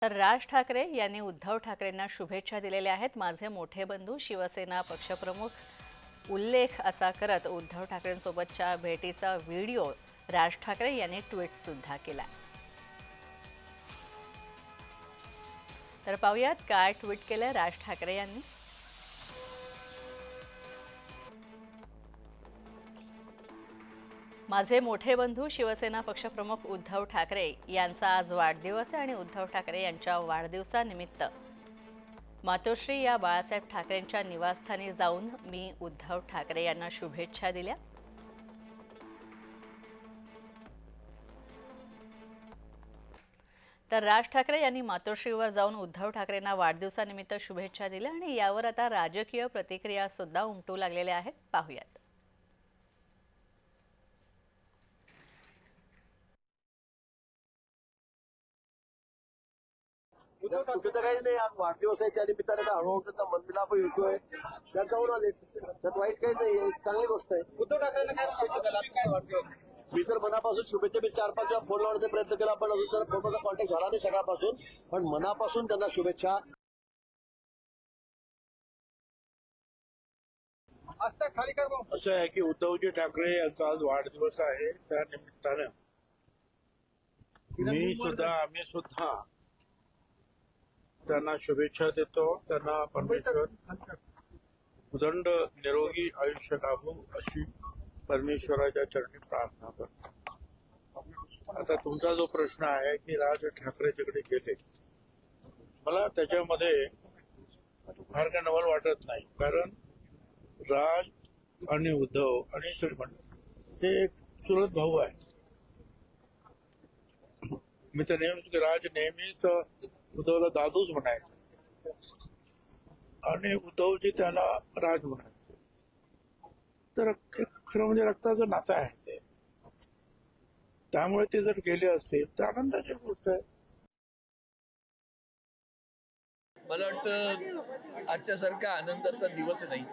तर राज ठाकरे यांनी उद्धव ठाकरेंना शुभेच्छा दिलेल्या आहेत। माझे मोठे बंधू शिवसेना पक्षप्रमुख उल्लेख असा करत उद्धव ठाकरेंसोबतच्या भेटीचा व्हिडिओ राज ठाकरे यांनी ट्विट सुद्धा केला। तर पाहूयात काय ट्विट केलं राज ठाकरे यांनी। माझे मोठे बंधू शिवसेना पक्षप्रमुख उद्धव ठाकरे यांचा आज वाढदिवस आहे आणि उद्धव ठाकरे यांच्या वाढदिवसानिमित्त मातोश्री या बाळासाहेब ठाकरेंच्या निवासस्थानी जाऊन मी उद्धव ठाकरे यांना शुभेच्छा दिल्या। तर राज ठाकरे यांनी मातोश्रीवर जाऊन उद्धव ठाकरेंना वाढदिवसानिमित्त शुभेच्छा दिल्या आणि यावर आता राजकीय प्रतिक्रिया सुद्धा उमटू लागलेल्या आहेत। पाहूयात। चुकीचं काही नाही, आज वाढदिवस आहे त्या निमित्ताने हळूहळू त्याचा मनमिलाप येतोय, त्यात जाऊन आले, त्यात वाईट काही नाही, चांगली गोष्ट आहे। उद्धव ठाकरेंना काय शुभेच्छा द्याल? काय वाढदिवस? मी तर मनापासून शुभेच्छा, मी 4-5 वेळा फोन लावण्याचा प्रयत्न केला, पण अजून तर फोनचा कॉन्टॅक्ट झाला नाही सगळ्यापासून, पण मनापासून त्यांना शुभेच्छा। आस्था खाली कर भाऊ। असं आहे की उद्धवजी ठाकरे यांचा आज वाढदिवस आहे, त्या निमित्तानं आम्ही सुद्धा त्यांना शुभेच्छा देतो। त्यांना परमेश्वर उदंड निरोगी आयुष्य लाभो अशी परमेश्वराच्या चरणी प्रार्थना करतो। आता तुमचा जो प्रश्न आहे की राज ठाकरे तिकडे गेले, मला त्याच्यामध्ये फार काय नवल वाटत नाही, कारण राज आणि उद्धव आणि श्रीमंत हे एक चुलत भाऊ आहे। मी तर राज नेहमीच उद्धवला दादूच म्हणायचे आणि उद्धवजी त्याला राज म्हणायचे, तर खरं म्हणजे रक्ताचं नातं आहे ते, त्यामुळे ते जर गेले असतील तर आनंदाची गोष्ट आहे। मला वाटतं आजच्या सारखा आनंदाचा दिवस नाही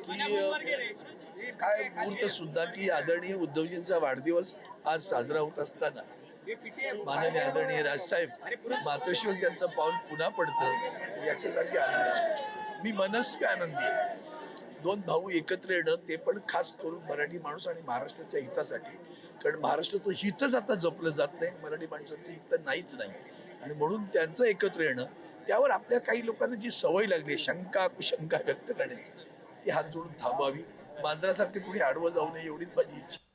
की काय मुहूर्त सुद्धा की आदरणीय उद्धवजींचा वाढदिवस आज साजरा होत असताना माननीय आदरणीय राजसाहेब मातोश्रीवर त्यांचं पाऊल पुन्हा पडतं याच्यासारखी आनंदाची गोष्ट। मी मनस्वी आनंदी आहे। दोन भाऊ एकत्र येणं, ते पण खास करून मराठी माणूस आणि महाराष्ट्राच्या हितासाठी, कारण महाराष्ट्राचं हितच आता जपलं जात नाही, मराठी माणसाचं हित नाहीच नाही, आणि म्हणून त्यांचं एकत्र येणं, त्यावर आपल्या काही लोकांना जी सवय लागली शंका कुशंका व्यक्त करण्याची, ती हात जोडून थांबावी, मांजरासारखे कुणी आडवं जाऊ नये एवढीच माझी इच्छा।